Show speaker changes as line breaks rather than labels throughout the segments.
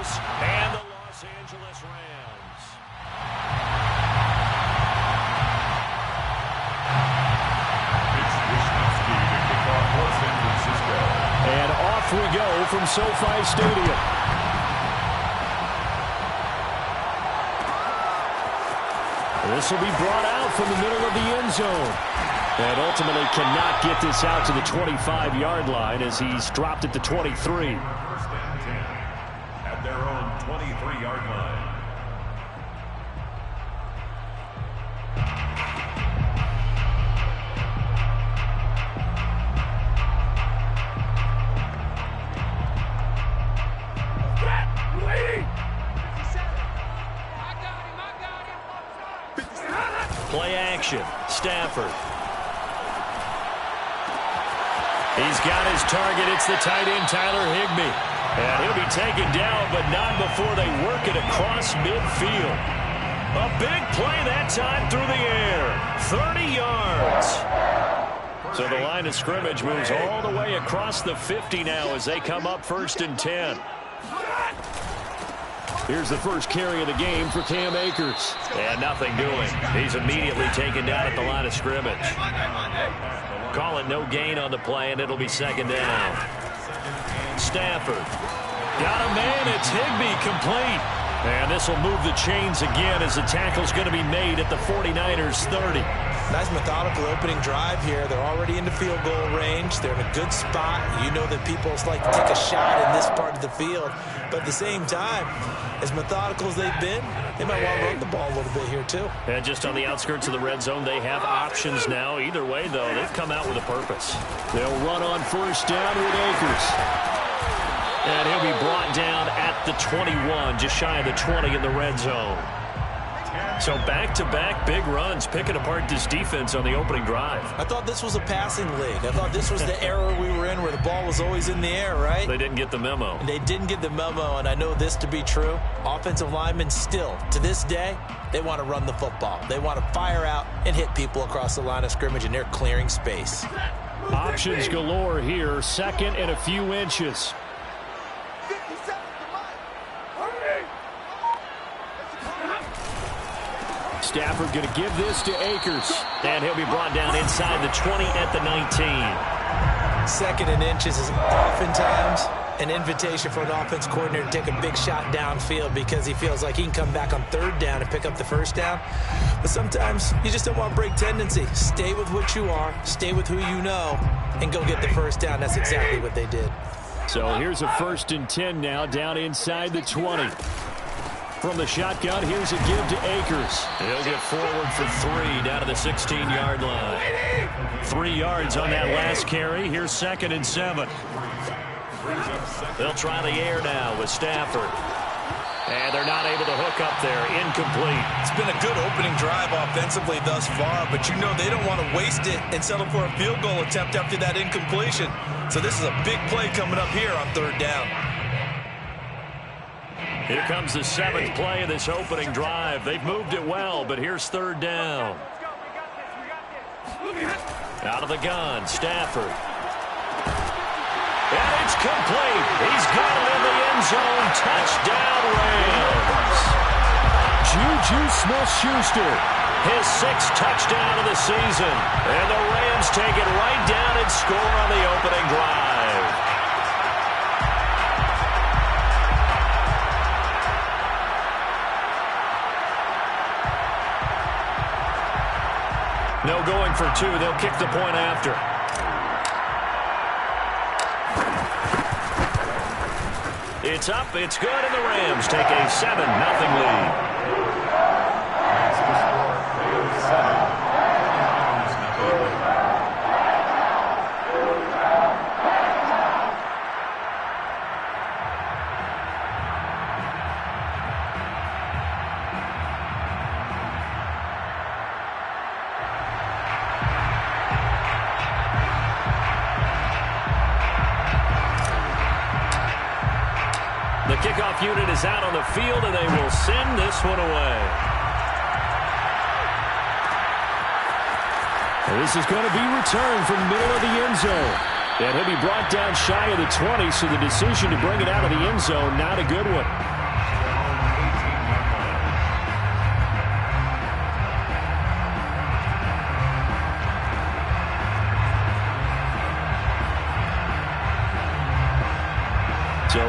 Angeles and the Los Angeles Rams. And off we go from SoFi Stadium. This will be brought out from the middle of the end zone. And ultimately cannot get this out to the 25-yard line as he's dropped at the 23.
First and 10 at their own 23-yard line.
Play action. Stafford. He's got his target. It's the tight end, Tyler Higbee. And he'll be taken down, but not before they work it across midfield. A big play that time through the air. 30 yards. So the line of scrimmage moves all the way across the 50 now as they come up 1st and 10. Here's the first carry of the game for Cam Akers. And nothing doing. He's immediately taken down at the line of scrimmage. Call it no gain on the play, and it'll be 2nd down. Stafford. Got a man. It's Higbee complete. And this will move the chains again as the tackle's going to be made at the 49ers 30.
Nice methodical opening drive here. They're already into field goal range. They're in a good spot. You know that people like to take a shot in this part of the field. But at the same time, as methodical as they've been, they might want to run the ball a little bit here too.
And just on the outskirts of the red zone, they have options now. Either way, though, they've come out with a purpose. They'll run on 1st down with Akers. And he'll be brought down at the 21, just shy of the 20 in the red zone. So back-to-back big runs, picking apart this defense on the opening drive.
I thought this was a passing league. I thought this was the era we were in where the ball was always in the air, right?
They didn't get the memo.
They didn't get the memo, and I know this to be true. Offensive linemen still, to this day, they want to run the football. They want to fire out and hit people across the line of scrimmage, and they're clearing space.
Options galore here, 2nd and a few inches. Stafford going to give this to Akers. And he'll be brought down inside the 20 at the 19.
2nd and inches is oftentimes an invitation for an offense coordinator to take a big shot downfield because he feels like he can come back on 3rd down and pick up the 1st down. But sometimes you just don't want to break tendency. Stay with what you are, stay with who you know, and go get the 1st down. That's exactly what they did.
So here's a 1st and 10 now down inside the 20. From the shotgun, here's a give to Akers. He'll get forward for 3 down to the 16-yard line. 3 yards on that last carry. Here's 2nd and 7. They'll try the air now with Stafford. And they're not able to hook up there. Incomplete.
It's been a good opening drive offensively thus far, but you know they don't want to waste it and settle for a field goal attempt after that incompletion. So this is a big play coming up here on 3rd down.
Here comes the 7th play of this opening drive. They've moved it well, but here's 3rd down. Out of the gun, Stafford. And it's complete. He's got it in the end zone. Touchdown, Rams. Juju Smith-Schuster. His 6th touchdown of the season. And the Rams take it right down and score on the opening drive. No going for 2. They'll kick the point after. It's up. It's good. And the Rams take a 7-0 lead. The kickoff unit is out on the field, and they will send this one away. This is going to be returned from the middle of the end zone. And he'll be brought down shy of the 20, so the decision to bring it out of the end zone, not a good one.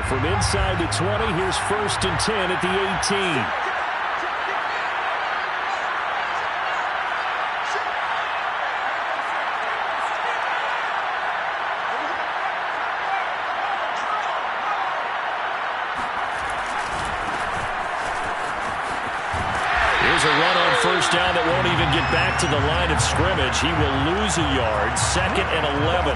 from inside the 20. Here's 1st and 10 at the 18. Here's a run on 1st down that won't even get back to the line of scrimmage. He will lose a yard. 2nd and 11.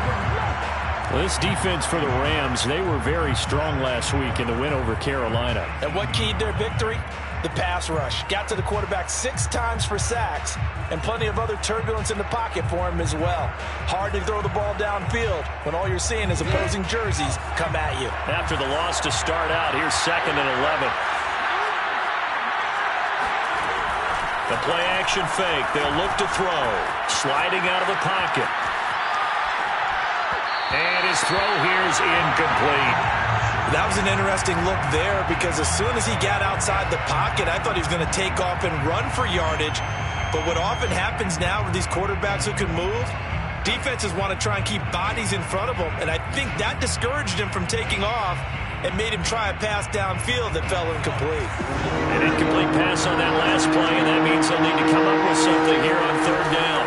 Well, this defense for the Rams, they were very strong last week in the win over Carolina.
And what keyed their victory? The pass rush. Got to the quarterback 6 times for sacks, and plenty of other turbulence in the pocket for him as well. Hard to throw the ball downfield when all you're seeing is opposing jerseys come at you.
After the loss to start out, here's 2nd and 11. The play-action fake. They'll look to throw. Sliding out of the pocket. And his throw here is incomplete.
That was an interesting look there because as soon as he got outside the pocket, I thought he was going to take off and run for yardage. But what often happens now with these quarterbacks who can move, defenses want to try and keep bodies in front of them. And I think that discouraged him from taking off and made him try a pass downfield that fell incomplete.
An incomplete pass on that last play, and that means they'll need to come up with something here on 3rd down.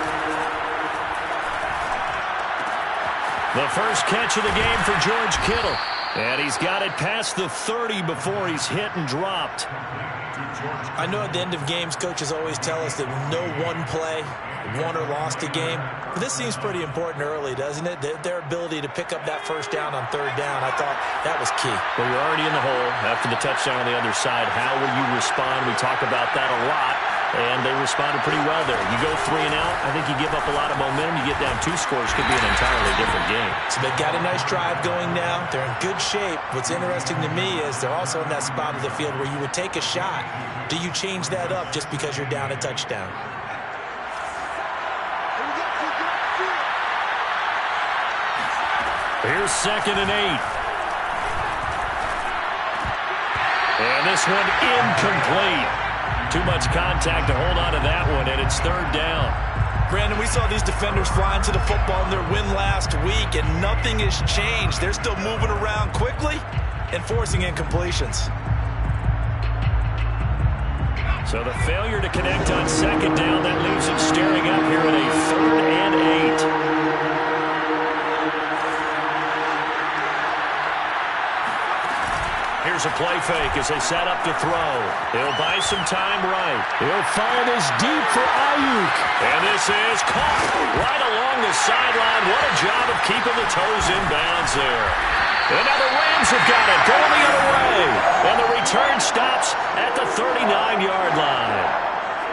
The first catch of the game for George Kittle. And he's got it past the 30 before he's hit and dropped.
I know at the end of games, coaches always tell us that no one play won or lost a game. But this seems pretty important early, doesn't it? Their ability to pick up that 1st down on 3rd down, I thought that was key.
Well, you're already in the hole after the touchdown on the other side. How will you respond? We talk about that a lot, and they responded pretty well there. You go 3 and out, I think you give up a lot of momentum. You get down 2 scores, could be an entirely different game.
So they've got a nice drive going now. They're in good shape. What's interesting to me is they're also in that spot of the field where you would take a shot. Do you change that up just because you're down a touchdown?
Here's 2nd and 8. And this one incomplete. Too much contact to hold on to that one, and it's 3rd down.
Brandon, we saw these defenders fly into the football in their win last week, and nothing has changed. They're still moving around quickly and forcing incompletions.
So the failure to connect on 2nd down, that leaves them staring up here at a 3rd and 8. Here's a play fake as they set up to throw. He'll buy some time right. He'll fire this deep for Ayuk. And this is caught right along the sideline. What a job of keeping the toes in bounds there. And now the Rams have got it going the other way. And the return stops at the 39-yard line.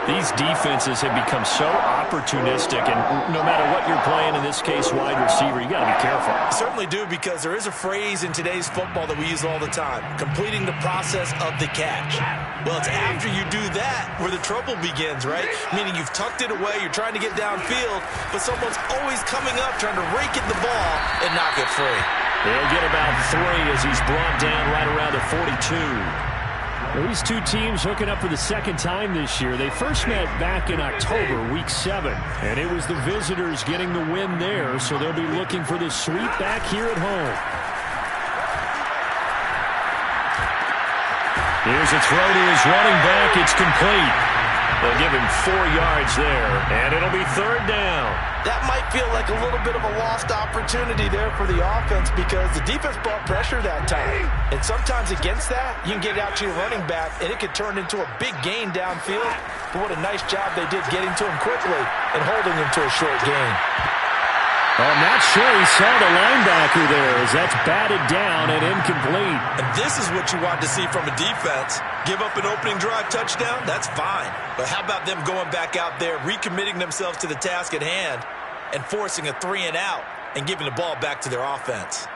These defenses have become so opportunistic, and no matter what you're playing, in this case, wide receiver, you got to be careful.
Certainly do, because there is a phrase in today's football that we use all the time, completing the process of the catch. Well, it's after you do that where the trouble begins, right? Meaning you've tucked it away, you're trying to get downfield, but someone's always coming up trying to rake at the ball and knock it free.
They'll get about 3 as he's brought down right around the 42. These two teams hooking up for the 2nd time this year. They first met back in October, week 7, and it was the visitors getting the win there, so they'll be looking for the sweep back here at home. Here's a throw to his running back. It's complete. They'll give him 4 yards there, and it'll be 3rd down.
That might feel like a little bit of a lost opportunity there for the offense because the defense brought pressure that time. And sometimes against that, you can get out to your running back, and it could turn into a big gain downfield. But what a nice job they did getting to him quickly and holding him to a short gain.
I'm not sure he saw the linebacker there as that's batted down and incomplete.
And this is what you want to see from a defense. Give up an opening drive touchdown, that's fine. But how about them going back out there, recommitting themselves to the task at hand and forcing a 3 and out and giving the ball back to their offense?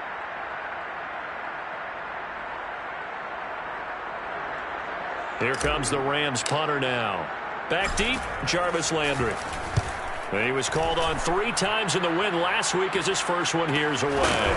Here comes the Rams punter now. Back deep, Jarvis Landry. He was called on 3 times in the win last week as his first one here's away.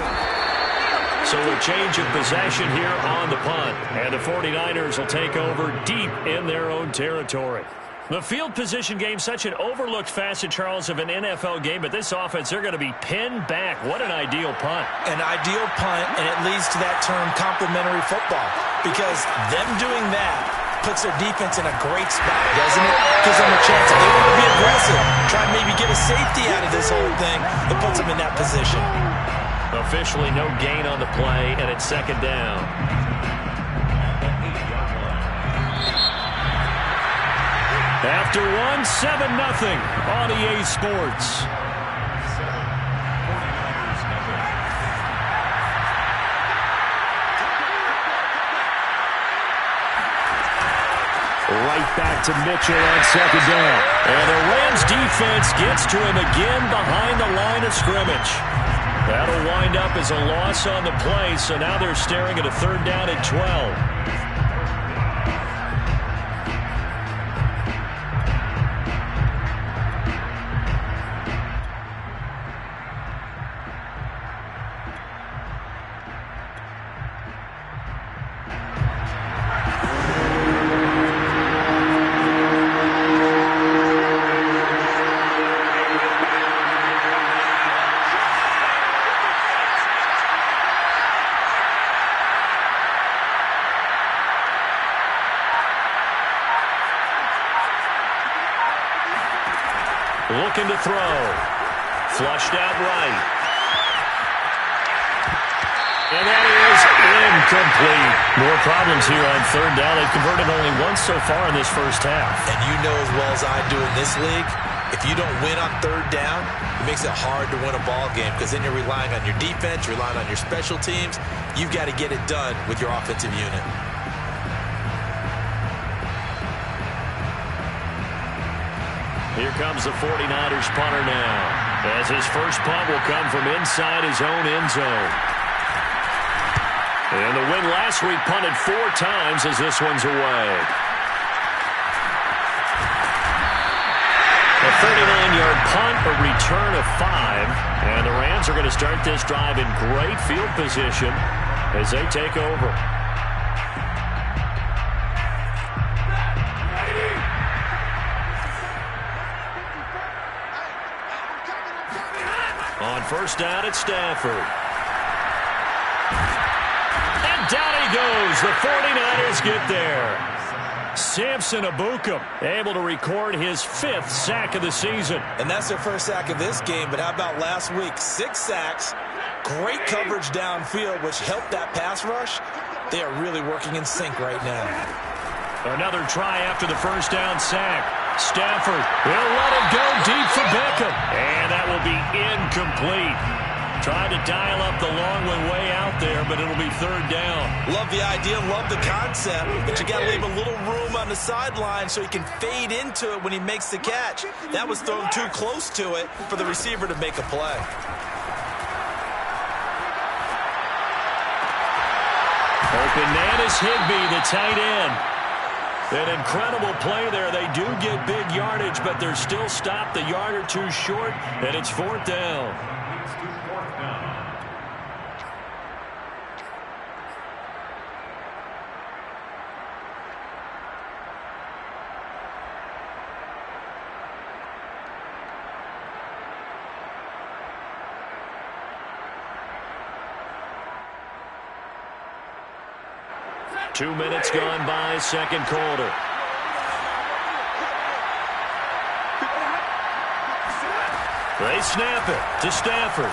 So a change of possession here on the punt. And the 49ers will take over deep in their own territory. The field position game, such an overlooked facet, Charles, of an NFL game, but this offense, they're going to be pinned back. What an ideal punt.
An ideal punt, and it leads to that term complementary football, because them doing that puts their defense in a great spot, doesn't it? Gives them a chance. If they want to be aggressive, try and maybe get a safety out of this whole thing, it puts them in that position.
Officially no gain on the play, and it's second down. After one, 7-0 on EA Sports. Right back to Mitchell on second down. And the Rams defense gets to him again behind the line of scrimmage. That'll wind up as a loss on the play, so now they're staring at a third down and 12. Looking to throw. Flushed out right. And that is incomplete. More problems here on third down. They've converted only once so far in this first half.
And you know as well as I do in this league, if you don't win on third down, it makes it hard to win a ball game, because then you're relying on your defense, you're relying on your special teams. You've got to get it done with your offensive unit.
Here comes the 49ers punter now, as his first punt will come from inside his own end zone. And the win last week punted 4 times as this one's away. A 39-yard punt, a return of 5, and the Rams are going to start this drive in great field position as they take over. On first down at Stafford. And down he goes. The 49ers get there. Samson Ebukam able to record his 5th sack of the season.
And that's their first sack of this game, but how about last week? 6 sacks, great coverage downfield, which helped that pass rush. They are really working in sync right now.
Another try after the first down sack. Stafford will let it go deep for Beckham. And that will be incomplete. Trying to dial up the long one way out there, but it'll be third down.
Love the idea, love the concept, but you got to leave a little room on the sideline so he can fade into it when he makes the catch. That was thrown too close to it for the receiver to make a play.
Open man is Higbee, the tight end. An incredible play there. They do get big yardage, but they're still stopped a yard or two short, and it's fourth down.
It's to fourth down.
Two minutes gone by, second quarter. They snap it to Stafford.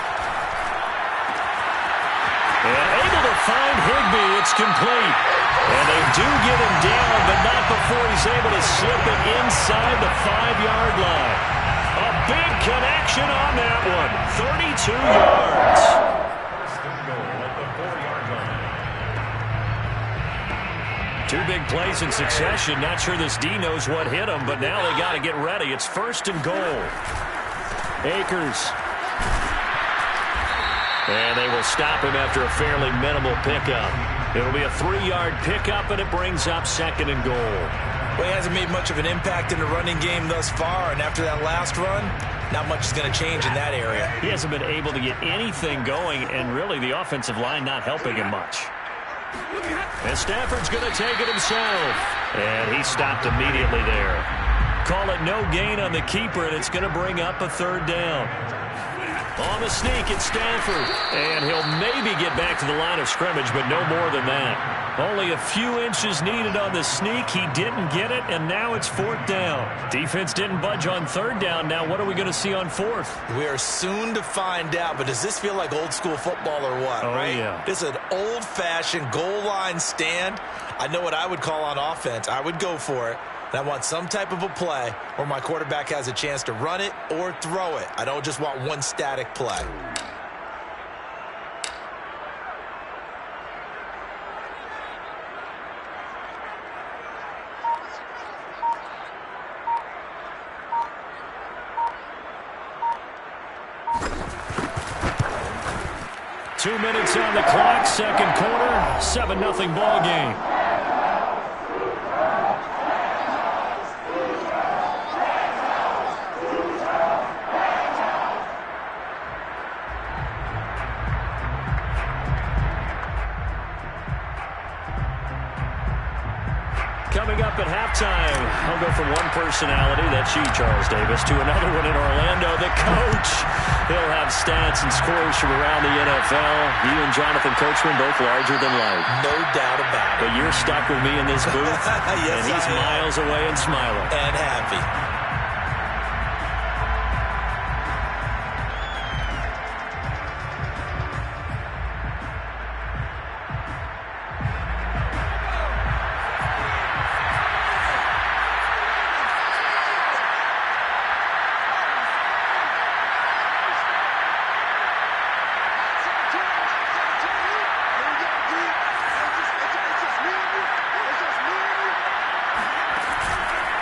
And able to find Higbee. It's complete. And they do get him down, but not before he's able to slip it inside the 5-yard line. A big connection on that one. 32 yards.
First and goal at the 4-yard line.
2 big plays in succession. Not sure this D knows what hit him, but now they got to get ready. It's first and goal. Akers. And they will stop him after a fairly minimal pickup. It'll be a 3-yard pickup, and it brings up second and goal.
Well, he hasn't made much of an impact in the running game thus far, and after that last run, not much is going to change in that area.
He hasn't been able to get anything going, and really the offensive line not helping him much. And Stafford's going to take it himself. And he stopped immediately there. Call it no gain on the keeper, and it's going to bring up a third down. On the sneak, it's Stanford. And he'll maybe get back to the line of scrimmage, but no more than that. Only a few inches needed on the sneak. He didn't get it, and now it's fourth down. Defense didn't budge on third down. Now what are we going to see on fourth?
We are soon to find out, but does this feel like old school football or what, right?
Yeah.
This is an old-fashioned goal line stand. I know what I would call on offense. I would go for it. And I want some type of a play where my quarterback has a chance to run it or throw it. I don't just want one static play.
Two minutes on the clock, second quarter, 7-0 ball game. Coming up at halftime, I'll go from one personality, that's you, Charles Davis, to another one in Orlando, the coach. He'll have stats and scores from around the NFL. You and Jonathan Coachman both larger than life.
No doubt about it.
But you're stuck with me in this booth,
yes,
and he's miles away and smiling.
And happy.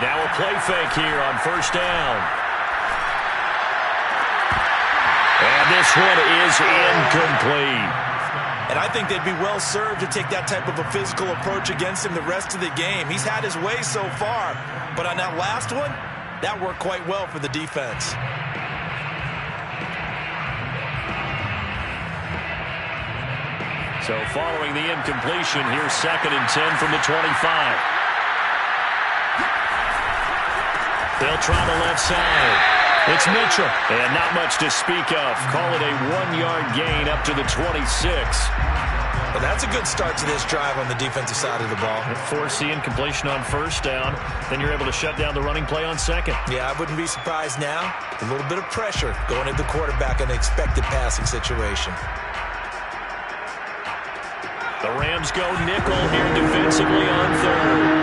Now a play fake here on first down. And this one is incomplete.
And I think they'd be well served to take that type of a physical approach against him the rest of the game. He's had his way so far, but on that last one, that worked quite well for the defense.
So following the incompletion, here's 2nd and 10 from the 25. They'll try the left side. It's Mitchell. And not much to speak of. Call it a 1-yard gain up to the 26.
Well, that's a good start to this drive on the defensive side of the ball.
Force the incompletion on first down. Then you're able to shut down the running play on second.
Yeah, I wouldn't be surprised now. A little bit of pressure going at the quarterback in an expected passing situation.
The Rams go nickel here defensively on third.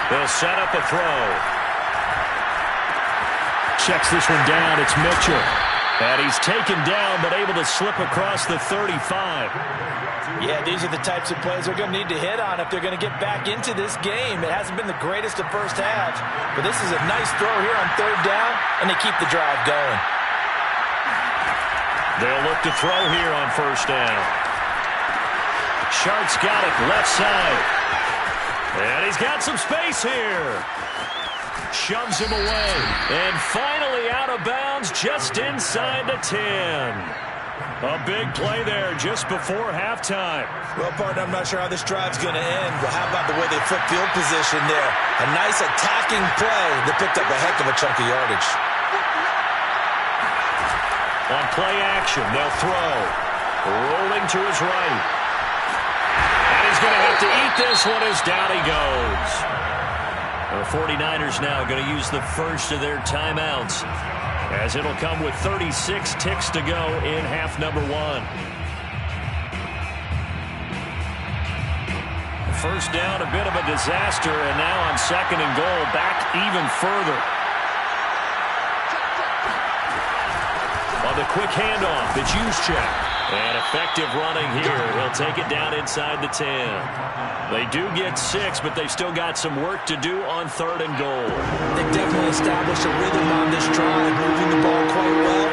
They'll set up a throw. Checks this one down. It's Mitchell. And he's taken down, but able to slip across the 35.
Yeah, these are the types of plays they're going to need to hit on if they're going to get back into this game. It hasn't been the greatest of first halves, but this is a nice throw here on third down, and they keep the drive going.
They'll look to throw here on first down. Sharp's got it, left side. And he's got some space here. Shoves him away. And finally out of bounds just inside the 10. A big play there just before halftime.
Well, partner, I'm not sure how this drive's going to end, but how about the way they flip field position there? A nice attacking play that picked up a heck of a chunk of yardage.
On play action, they'll throw. Rolling to his right. And he's going to have to eat this one as down he goes. The 49ers now going to use the first of their timeouts, as it'll come with 36 ticks to go in half number 1. First down, a bit of a disaster, and now on 2nd and goal, back even further. On the quick handoff, it's Juszczyk. And effective running here. He'll take it down inside the 10. They do get 6, but they've still got some work to do on 3rd and goal.
They've definitely established a rhythm on this drive, moving the ball quite well.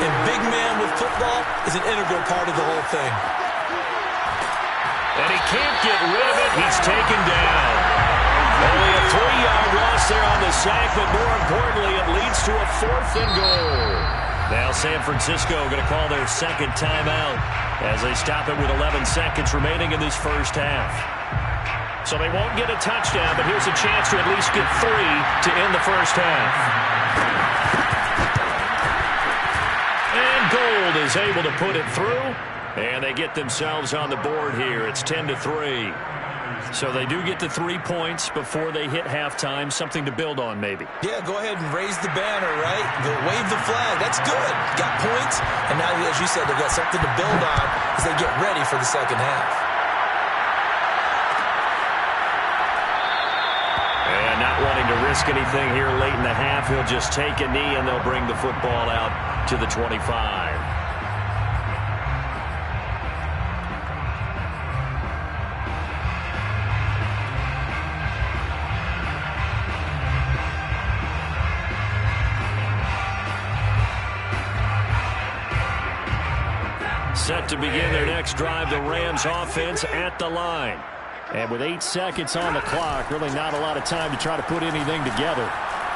And big man with football is an integral part of the whole thing.
And he can't get rid of it. He's taken down. Only a 3-yard loss there on the sack, but more importantly, it leads to a 4th and goal. Now San Francisco going to call their second timeout as they stop it with 11 seconds remaining in this first half. So they won't get a touchdown, but here's a chance to at least get 3 to end the first half. And Gold is able to put it through, and they get themselves on the board here. It's 10-3. So they do get the 3 points before they hit halftime, something to build on maybe.
Yeah, go ahead and raise the banner, right? Wave the flag. That's good. Got points, and now, as you said, they've got something to build on as they get ready for the second half.
And not wanting to risk anything here late in the half, he'll just take a knee, and they'll bring the football out to the 25. Set to begin their next drive, the Rams offense at the line. And with 8 seconds on the clock, really not a lot of time to try to put anything together.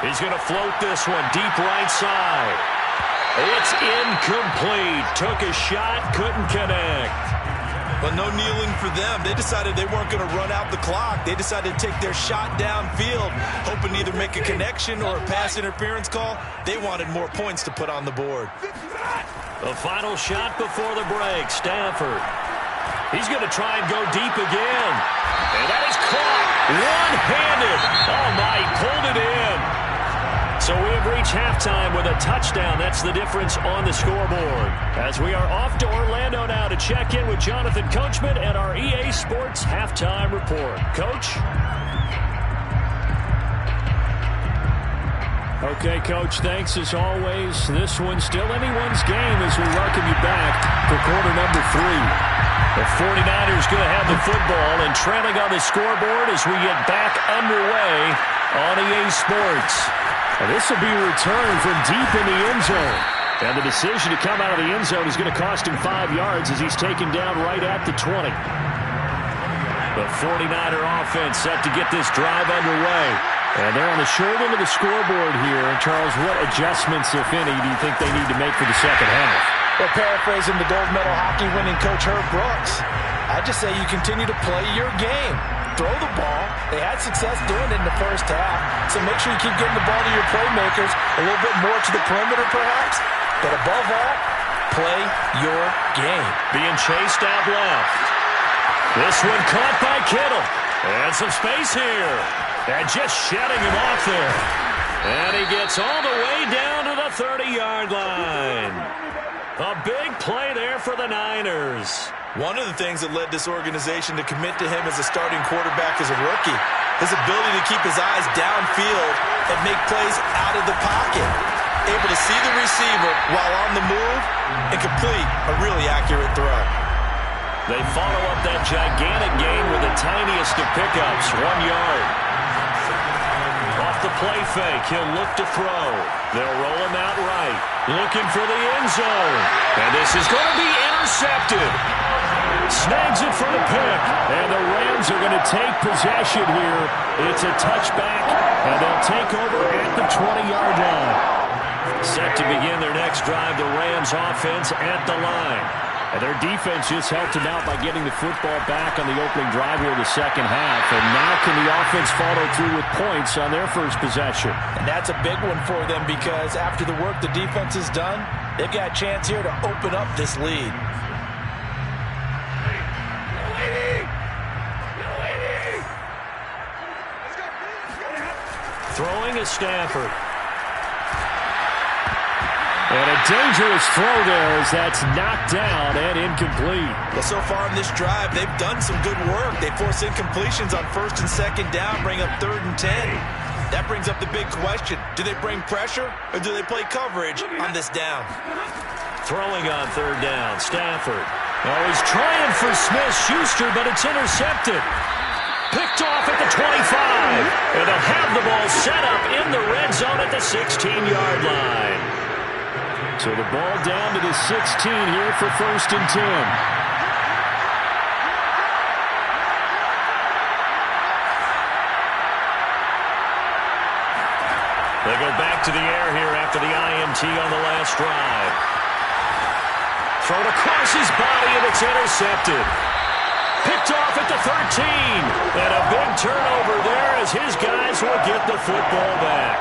He's going to float this one deep right side. It's incomplete. Took a shot, couldn't connect.
But no kneeling for them. They decided they weren't going to run out the clock. They decided to take their shot downfield, hoping to either make a connection or a pass interference call. They wanted more points to put on the board.
The final shot before the break, Stafford. He's going to try and go deep again. And that is caught one-handed. Oh, my, he pulled it in. So we have reached halftime with a touchdown. That's the difference on the scoreboard. As we are off to Orlando now to check in with Jonathan Coachman and our EA Sports Halftime Report. Coach? Okay, Coach, thanks as always. This one's still anyone's game as we welcome you back for quarter number 3. The 49ers going to have the football and trailing on the scoreboard as we get back underway on EA Sports. And this will be a return from deep in the end zone. And the decision to come out of the end zone is going to cost him 5 yards as he's taken down right at the 20. The 49er offense set to get this drive underway. And they're on the short end of the scoreboard here. And, Charles, what adjustments, if any, do you think they need to make for the second half?
Well, paraphrasing the gold medal hockey winning coach Herb Brooks, I just say you continue to play your game. Throw the ball. They had success doing it in the first half. So make sure you keep getting the ball to your playmakers, a little bit more to the perimeter perhaps. But above all, play your game.
Being chased out left. This one caught by Kittle. And some space here. And just shutting him off there. And he gets all the way down to the 30-yard line. A big play there for the Niners.
One of the things that led this organization to commit to him as a starting quarterback as a rookie, his ability to keep his eyes downfield and make plays out of the pocket. Able to see the receiver while on the move and complete a really accurate throw.
They follow up that gigantic gain with the tiniest of pickups, 1 yard. Off the play fake, he'll look to throw. They'll roll him out right, looking for the end zone. And this is going to be intercepted. Snags it for the pick, and the Rams are going to take possession here. It's a touchback, and they'll take over at the 20-yard line. Set to begin their next drive, the Rams offense at the line. And their defense just helped them out by getting the football back on the opening drive here in the second half. And now can the offense follow through with points on their first possession?
And that's a big one for them because after the work the defense has done, they've got a chance here to open up this lead.
Throwing is Stafford. And a dangerous throw there as that's knocked down and incomplete.
Well, so far in this drive, they've done some good work. They force incompletions on first and second down, bring up 3rd and 10. That brings up the big question. Do they bring pressure or do they play coverage on this down?
Throwing on 3rd down, Stafford. Oh, he's trying for Smith-Schuster, but it's intercepted. Picked off at the 25. And they'll have the ball set up in the red zone at the 16-yard line. So the ball down to the 16 here for 1st and 10. They go back to the air here after the INT on the last drive. Thrown across his body, and it's intercepted. Picked off at the 13. And a big turnover there as his guys will get the football back.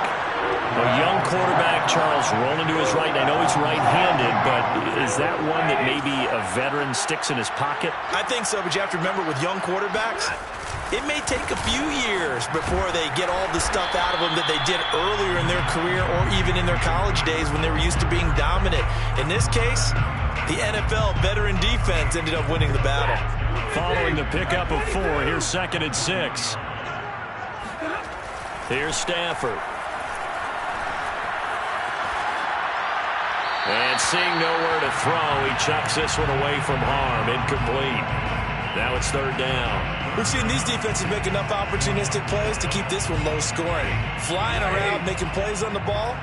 A young quarterback, Charles, rolling to his right. I know he's right-handed, but is that one that maybe a veteran sticks in his pocket?
I think so, but you have to remember with young quarterbacks, it may take a few years before they get all the stuff out of them that they did earlier in their career or even in their college days when they were used to being dominant. In this case, the NFL veteran defense ended up winning the battle.
Following the pickup of 4, here's 2nd and 6. Here's Stafford. And seeing nowhere to throw, he chucks this one away from harm. Incomplete. Now it's 3rd down.
We've seen these defenses make enough opportunistic plays to keep this one low scoring. Flying around, making plays on the ball,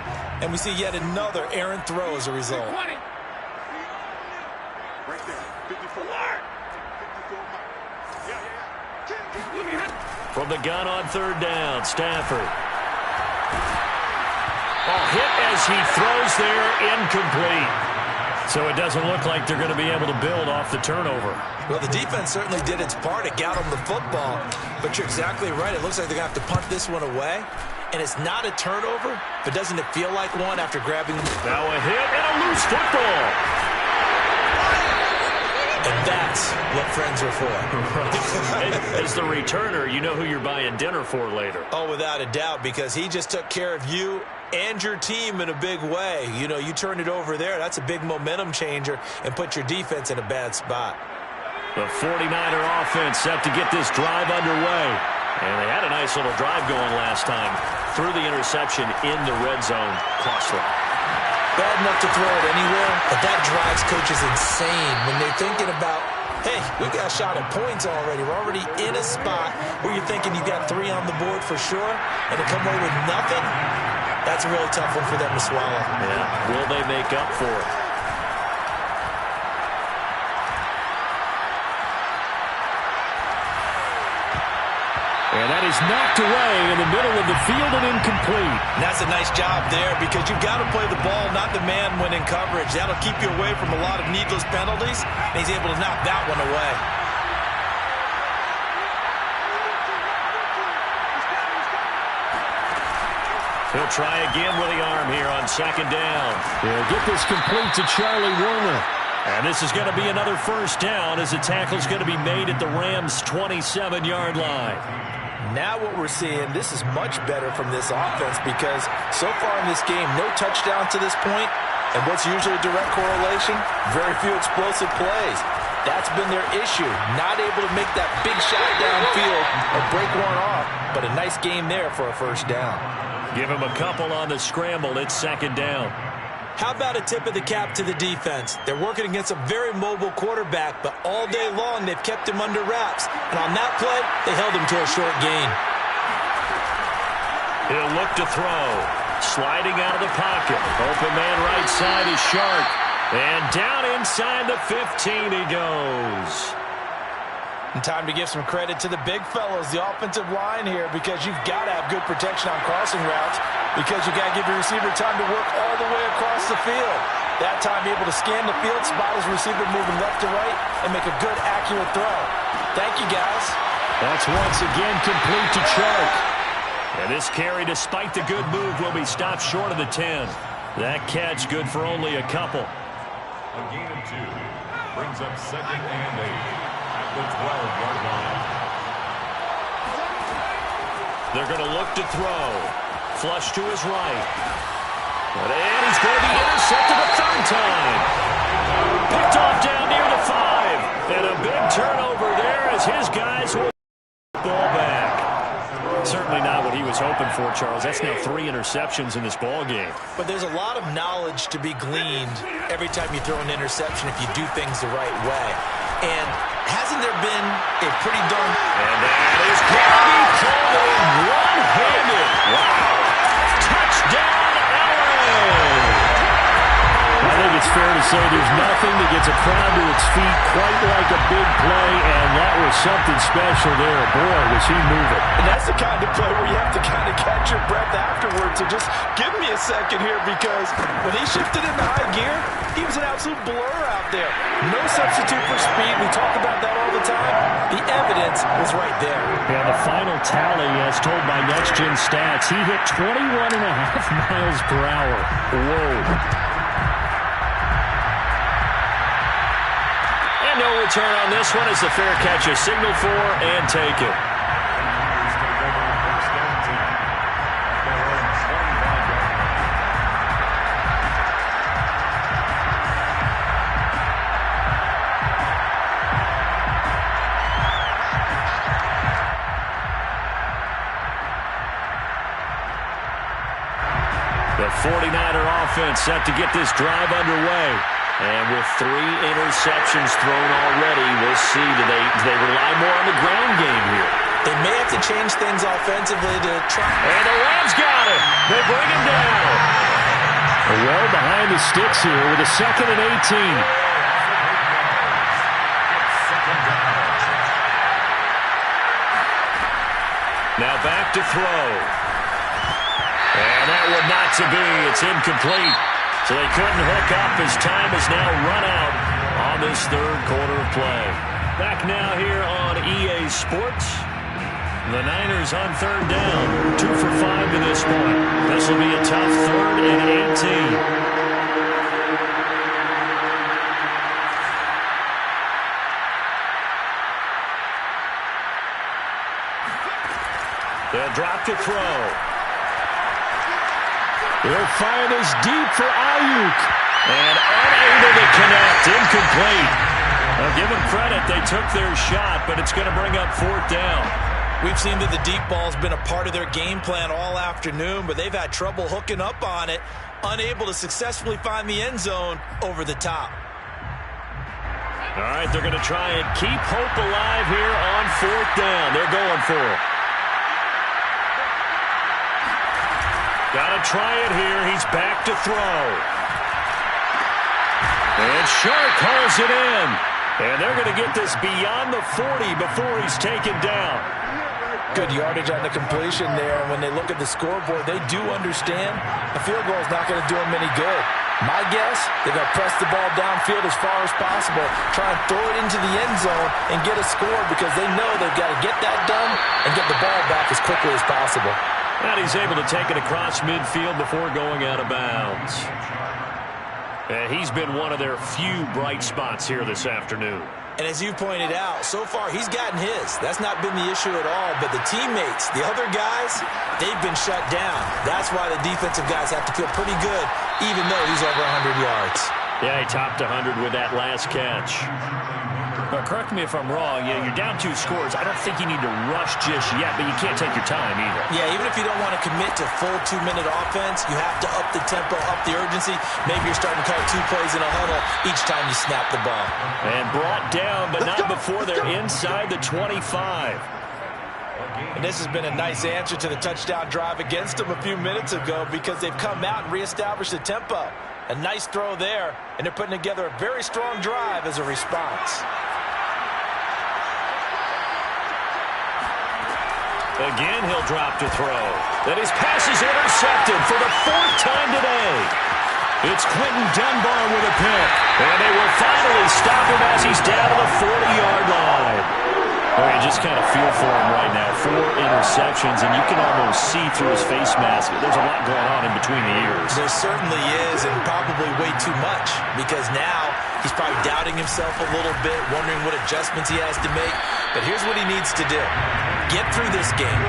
and we see yet another errant throw as a result.
Right there, 54.
From the gun on 3rd down, Stafford. Hit as he throws there, incomplete. So it doesn't look like they're going to be able to build off the turnover.
Well, the defense certainly did its part. It got them the football. But you're exactly right. It looks like they're going to have to punt this one away. And it's not a turnover, but doesn't it feel like one after grabbing them?
Now a hit and a loose football.
And that's what friends are for.
As the returner, you know who you're buying dinner for later.
Oh, without a doubt, because he just took care of you and your team in a big way. You know, you turn it over there. That's a big momentum changer and put your defense in a bad spot.
The 49er offense set to get this drive underway. And they had a nice little drive going last time. Threw the interception in the red zone. Costly.
Bad enough to throw it anywhere, but that drives coaches insane when they're thinking about, hey, we've got a shot at points already. We're already in a spot where you're thinking you've got 3 on the board for sure, and to come away with nothing, that's a really tough one for them to swallow.
Yeah, will they make up for it? And that is knocked away in the middle of the field and incomplete.
And that's a nice job there because you've got to play the ball, not the man when in coverage. That'll keep you away from a lot of needless penalties, and he's able to knock that one away.
He'll try again with the arm here on 2nd down. He'll get this complete to Charlie Warner. And this is going to be another 1st down as the tackle's going to be made at the Rams' 27-yard line.
Now what we're seeing, this is much better from this offense because so far in this game, no touchdown to this point, and what's usually a direct correlation? Very few explosive plays. That's been their issue, not able to make that big shot downfield or break one off, but a nice game there for a 1st down.
Give him a couple on the scramble. It's 2nd down.
How about a tip of the cap to the defense? They're working against a very mobile quarterback, but all day long they've kept him under wraps. And on that play, they held him to a short gain.
He'll look to throw. Sliding out of the pocket. Open man right side is Shark. And down inside the 15 he goes.
And time to give some credit to the big fellows, the offensive line here, because you've got to have good protection on crossing routes because you've got to give your receiver time to work all the way across the field. That time able to scan the field, spot his receiver moving left to right, and make a good, accurate throw. Thank you, guys.
That's once again complete to Chark. And this carry, despite the good move, will be stopped short of the 10. That catch good for only a couple.
A gain of 2 brings up 2nd and 8. The 12-yard line.
They're going to look to throw. Flush to his right. And he's going to be intercepted a 3rd time. Picked off down near the 5. And a big turnover there as his guys will get the ball back. Certainly not what he was hoping for, Charles. That's now 3 interceptions in this ball game.
But there's a lot of knowledge to be gleaned every time you throw an interception if you do things the right way. And hasn't there been a pretty darn...
And that is going to be called in one-handed. Wow. Touchdown, LA. I think it's fair to say there's nothing that gets a crowd to its feet quite like a big play, and that was something special there. Boy, was he moving.
And that's the kind of play where you have to kind of catch your breath afterwards. So just give me a second here, because when he shifted into high gear, he was an absolute blur out there. No substitute for speed. We talk about that all the time. The evidence was right there.
Yeah, the final tally, as told by Next Gen Stats, he hit 21.5 miles per hour. Whoa. And no return on this one as the fair catch is signaled for and taken. The 49er offense set to get this drive underway. And with 3 interceptions thrown already, we'll see. Do they rely more on the ground game here?
They may have to change things offensively to try.
And the Rams got him. They bring him down. Well behind the sticks here with a 2nd and 18. Now back to throw. And that one not to be. It's incomplete. So they couldn't hook up as time has now run out on this 3rd quarter of play. Back now here on EA Sports. The Niners on 3rd down. 2 for 5 to this point. This will be a tough 3rd and 18. They'll drop to throw. He'll fire this deep for Ayuk. And unable to connect. Incomplete. Now give them credit. They took their shot, but it's going to bring up 4th down.
We've seen that the deep ball's been a part of their game plan all afternoon, but they've had trouble hooking up on it, unable to successfully find the end zone over the top.
All right, they're going to try and keep hope alive here on 4th down. They're going for it. Got to try it here. He's back to throw. And Shark hauls it in. And they're going to get this beyond the 40 before he's taken down.
Good yardage on the completion there. When they look at the scoreboard, they do understand a field goal is not going to do them any good. My guess, they're going to press the ball downfield as far as possible, try and throw it into the end zone and get a score, because they know they've got to get that done and get the ball back as quickly as possible.
And he's able to take it across midfield before going out of bounds. And he's been one of their few bright spots here this afternoon.
And as you pointed out, so far he's gotten his. That's not been the issue at all. But the teammates, the other guys, they've been shut down. That's why the defensive guys have to feel pretty good, even though he's over 100 yards.
Yeah, he topped 100 with that last catch. But correct me if I'm wrong, you're down 2 scores. I don't think you need to rush just yet, but you can't take your time either.
Yeah, even if you don't want to commit to full 2-minute offense, you have to up the tempo, up the urgency. Maybe you're starting to call 2 plays in a huddle each time you snap the ball.
And brought down, but not before they're inside the 25.
And this has been a nice answer to the touchdown drive against them a few minutes ago, because they've come out and reestablished the tempo. A nice throw there, and they're putting together a very strong drive as a response.
Again, he'll drop to throw. Then his pass is intercepted for the 4th time today. It's Quentin Dunbar with a pick. And they will finally stop him as he's down to the 40-yard line. Well, you just kind of feel for him right now. 4 interceptions, and you can almost see through his face mask. There's a lot going on in between the ears.
There certainly is, and probably way too much, because now he's probably doubting himself a little bit, wondering what adjustments he has to make. But here's what he needs to do. Get through this game.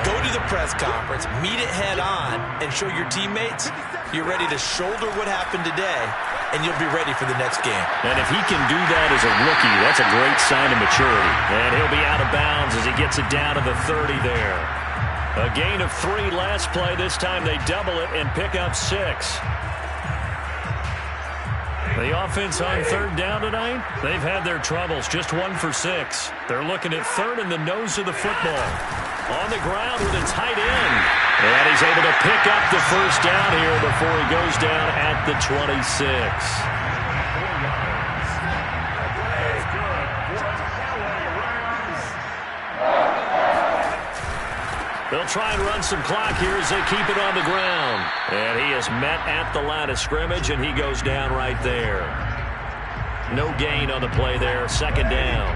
Go to the press conference, meet it head on, and show your teammates you're ready to shoulder what happened today, and you'll be ready for the next game.
And if he can do that as a rookie, that's a great sign of maturity. And he'll be out of bounds as he gets it down to the 30 there. A gain of 3 last play. This time they double it and pick up 6. The offense on 3rd down tonight, they've had their troubles. Just 1 for 6. They're looking at 3rd in the nose of the football. On the ground with a tight end. And he's able to pick up the first down here before he goes down at the 26. They'll try and run some clock here as they keep it on the ground. And he is met at the line of scrimmage, and he goes down right there. No gain on the play there, second down.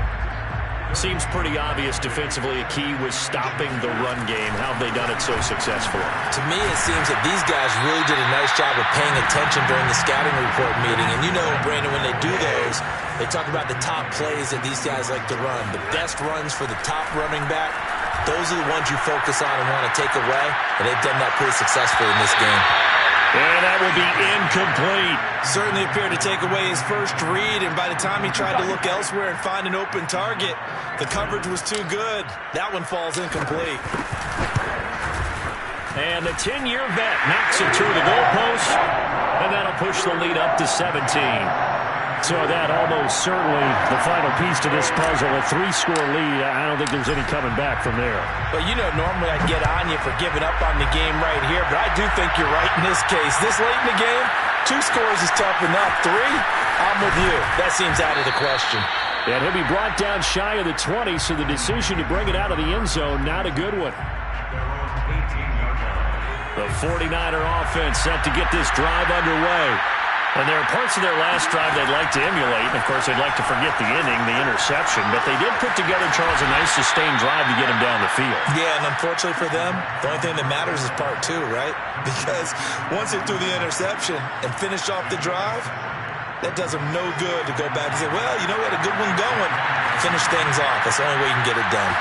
Seems pretty obvious defensively a key was stopping the run game. How have they done it so successfully?
To me, it seems that these guys really did a nice job of paying attention during the scouting report meeting. And you know, Brandon, when they do those, they talk about the top plays that these guys like to run. The best runs for the top running back, those are the ones you focus on and want to take away. And they've done that pretty successfully in this game.
And that will be incomplete.
Certainly appeared to take away his first read, and by the time he tried to look elsewhere and find an open target, the coverage was too good. That one falls incomplete.
And the 10-year vet knocks it through the goalpost, and that'll push the lead up to 17.
So that almost certainly the final piece to this puzzle, a 3-score lead. I don't think there's any coming back from there.
Well, you know, normally I'd get on you for giving up on the game right here, but I do think you're right in this case. This late in the game, 2 scores is tough enough. 3, I'm with you. That seems out of the question.
And he'll be brought down shy of the 20, so the decision to bring it out of the end zone, not a good one.
The 49er offense set to get this drive underway. And there are parts of their last drive they'd like to emulate. And, of course, they'd like to forget the inning, the interception. But they did put together, Charles, a nice sustained drive to get him down the field.
Yeah, and unfortunately for them, the only thing that matters is part 2, right? Because once they threw the interception and finished off the drive, that does them no good to go back and say, well, you know, we had a good one going. Finish things off. That's the only way you can get it done.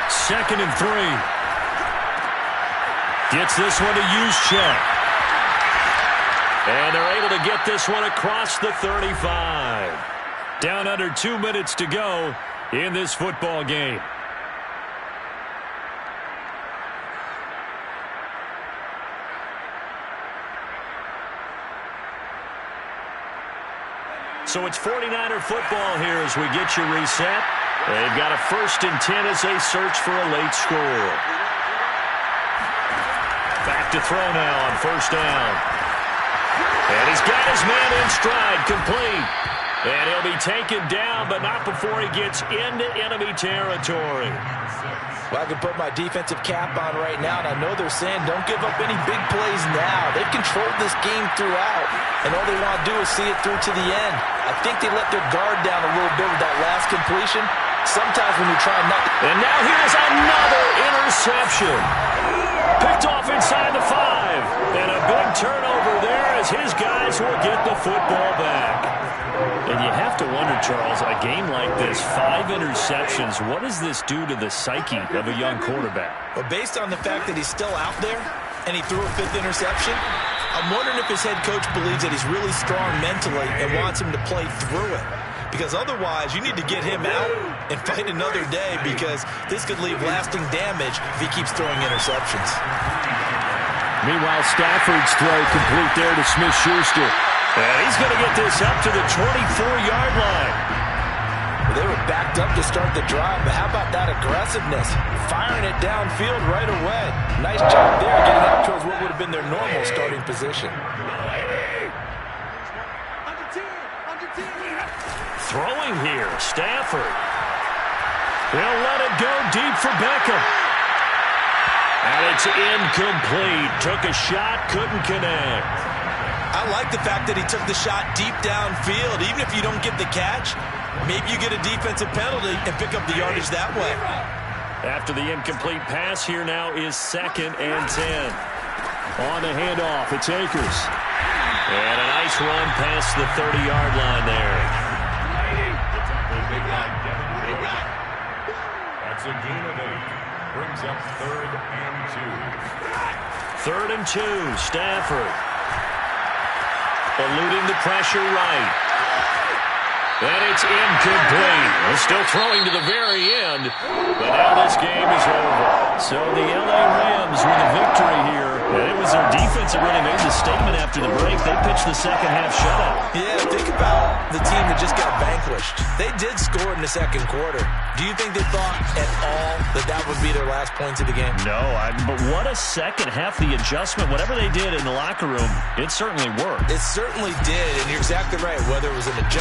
2nd and 3. Gets this one to use check. And they're able to get this one across the 35. Down under 2 minutes to go in this football game. So it's 49er football here as we get you reset. They've got a 1st and 10 as they search for a late score. Back to throw now on 1st down. And he's got his man in stride, complete. And he'll be taken down, but not before he gets into enemy territory.
Well, I can put my defensive cap on right now, and I know they're saying don't give up any big plays now. They've controlled this game throughout, and all they want to do is see it through to the end. I think they let their guard down a little bit with that last completion. Sometimes when you try not to...
And now here's another interception. Picked off inside the 5. And a big turnover there as his guys will get the football back. And you have to wonder, Charles, a game like this, 5 interceptions, what does this do to the psyche of a young quarterback?
Well, based on the fact that he's still out there and he threw a 5th interception, I'm wondering if his head coach believes that he's really strong mentally and wants him to play through it. Because otherwise, you need to get him out and fight another day, because this could leave lasting damage if he keeps throwing interceptions.
Meanwhile, Stafford's throw complete there to Smith-Schuster.
And he's going to get this up to the 24-yard line.
Well, they were backed up to start the drive, but how about that aggressiveness? Firing it downfield right away. Nice job there, getting up towards what would have been their normal starting position.
Throwing here, Stafford. They'll let it go deep for Beckham. And it's incomplete. Took a shot, couldn't connect.
I like the fact that he took the shot deep downfield. Even if you don't get the catch, maybe you get a defensive penalty and pick up the yardage that way.
After the incomplete pass, here now is 2nd and 10.
On the handoff, it's Akers.
And a nice run past the 30-yard line there.
That's a gain of 8. Brings up 3rd and 2.
3rd and 2, Stafford. Eluding the pressure right. And it's incomplete. He's still throwing to the very end, but now this game is over. So the L.A. Rams with a victory here. And it was their defense that really made the statement after the break. They pitched the second-half shutout.
Yeah, think about the team that just got vanquished. They did score in the 2nd quarter. Do you think they thought at all that would be their last points of the game.
No, but what a second half. The adjustment, whatever they did in the locker room, it certainly worked.
It certainly did, and you're exactly right. Whether it was an adjustment,